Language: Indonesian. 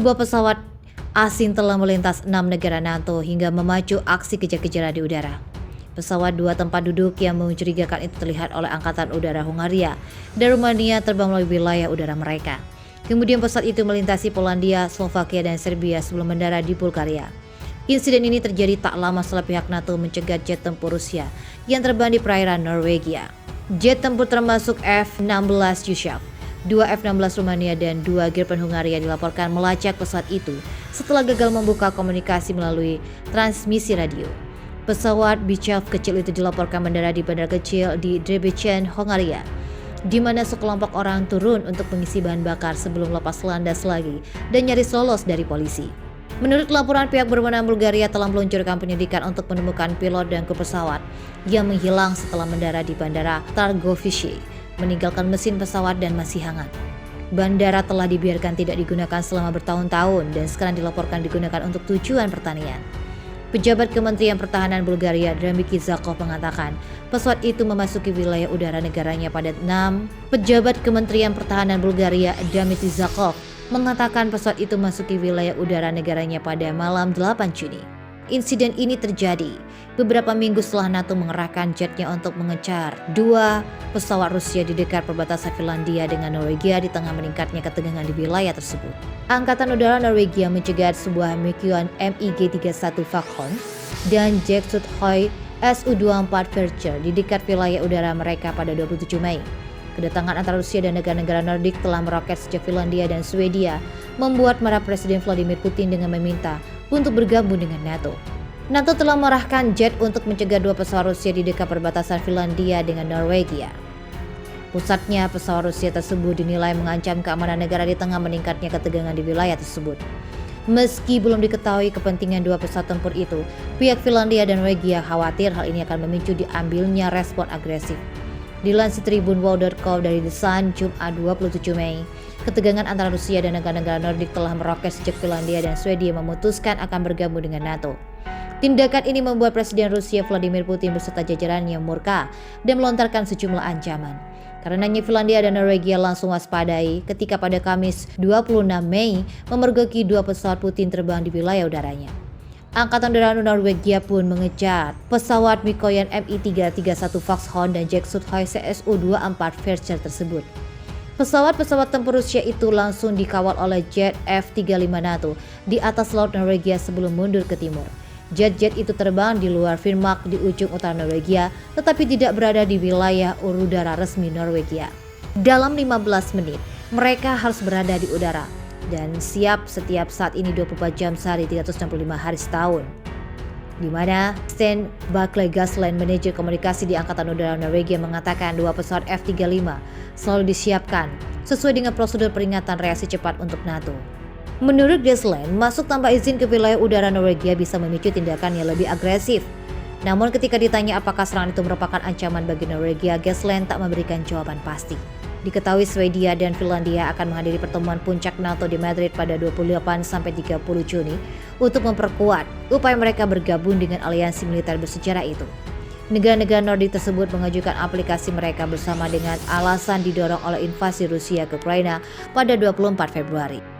Sebuah pesawat asing telah melintas 6 negara NATO hingga memacu aksi kejar-kejaran di udara. Pesawat 2 tempat duduk yang mencurigakan itu terlihat oleh Angkatan Udara Hungaria dan Rumania terbang melalui wilayah udara mereka. Kemudian pesawat itu melintasi Polandia, Slovakia, dan Serbia sebelum mendarat di Bulgaria. Insiden ini terjadi tak lama setelah pihak NATO mencegat jet tempur Rusia yang terbang di perairan Norwegia. Jet tempur termasuk F-16 Yusuf, 2 F-16 Rumania dan 2 Gripen Hungaria dilaporkan melacak pesawat itu setelah gagal membuka komunikasi melalui transmisi radio. Pesawat Bichov kecil itu dilaporkan mendarat di bandara kecil di Debrecen, Hungaria, di mana sekelompok orang turun untuk mengisi bahan bakar sebelum lepas landas lagi dan nyaris lolos dari polisi. Menurut laporan, pihak berwenang Bulgaria telah meluncurkan penyidikan untuk menemukan pilot dan kru pesawat yang menghilang setelah mendarat di bandara Targovishche, meninggalkan mesin pesawat dan masih hangat. Bandara telah dibiarkan tidak digunakan selama bertahun-tahun dan sekarang dilaporkan digunakan untuk tujuan pertanian. Pejabat Kementerian Pertahanan Bulgaria, Dmitry Zakov, mengatakan pesawat itu memasuki wilayah udara negaranya pada 6. Pejabat Kementerian Pertahanan Bulgaria, Dmitry Zakov, mengatakan pesawat itu memasuki wilayah udara negaranya pada malam 8 Juni. Insiden ini terjadi beberapa minggu setelah NATO mengerahkan jetnya untuk mengejar 2 pesawat Rusia di dekat perbatasan Finlandia dengan Norwegia di tengah meningkatnya ketegangan di wilayah tersebut. Angkatan Udara Norwegia mencegat sebuah Mikoyan MiG-31 Falcon dan Jack Sukhoi Su-24 Vulture di dekat wilayah udara mereka pada 27 Mei. Kedatangan antara Rusia dan negara-negara Nordik telah meroket sejak Finlandia dan Swedia, membuat marah Presiden Vladimir Putin dengan meminta untuk bergabung dengan NATO. NATO telah mengerahkan jet untuk mencegah 2 pesawat Rusia di dekat perbatasan Finlandia dengan Norwegia. Pusatnya pesawat Rusia tersebut dinilai mengancam keamanan negara di tengah meningkatnya ketegangan di wilayah tersebut. Meski belum diketahui kepentingan 2 pesawat tempur itu, pihak Finlandia dan Norwegia khawatir hal ini akan memicu diambilnya respon agresif. Dilansir Tribun Wow.com dari The Sun, Jumat 27 Mei, ketegangan antara Rusia dan negara-negara Nordik telah meroket sejak Finlandia dan Swedia memutuskan akan bergabung dengan NATO. Tindakan ini membuat Presiden Rusia Vladimir Putin beserta jajarannya murka dan melontarkan sejumlah ancaman. Karenanya Finlandia dan Norwegia langsung waspadai ketika pada Kamis 26 Mei memergoki 2 pesawat Putin terbang di wilayah udaranya. Angkatan Udara Norwegia pun mengejar pesawat Mikoyan Mi-331 Foxhound dan Jack Sukhoi Su-24 Vulture tersebut. Pesawat-pesawat tempur Rusia itu langsung dikawal oleh jet F-35 NATO di atas laut Norwegia sebelum mundur ke timur. Jet-jet itu terbang di luar Finnmark di ujung utara Norwegia, tetapi tidak berada di wilayah udara resmi Norwegia. Dalam 15 menit, mereka harus berada di udara dan siap setiap saat ini 24 jam sehari 365 hari setahun. Di mana Sten Barclay Gasland, manajer komunikasi di Angkatan Udara Norwegia, mengatakan 2 pesawat F-35 selalu disiapkan sesuai dengan prosedur peringatan reaksi cepat untuk NATO. Menurut Gasland, masuk tanpa izin ke wilayah udara Norwegia bisa memicu tindakan yang lebih agresif. Namun ketika ditanya apakah serangan itu merupakan ancaman bagi Norwegia, Gasland tak memberikan jawaban pasti. Diketahui Swedia dan Finlandia akan menghadiri pertemuan puncak NATO di Madrid pada 28-30 Juni untuk memperkuat upaya mereka bergabung dengan aliansi militer bersejarah itu. Negara-negara Nordik tersebut mengajukan aplikasi mereka bersama dengan alasan didorong oleh invasi Rusia ke Ukraina pada 24 Februari.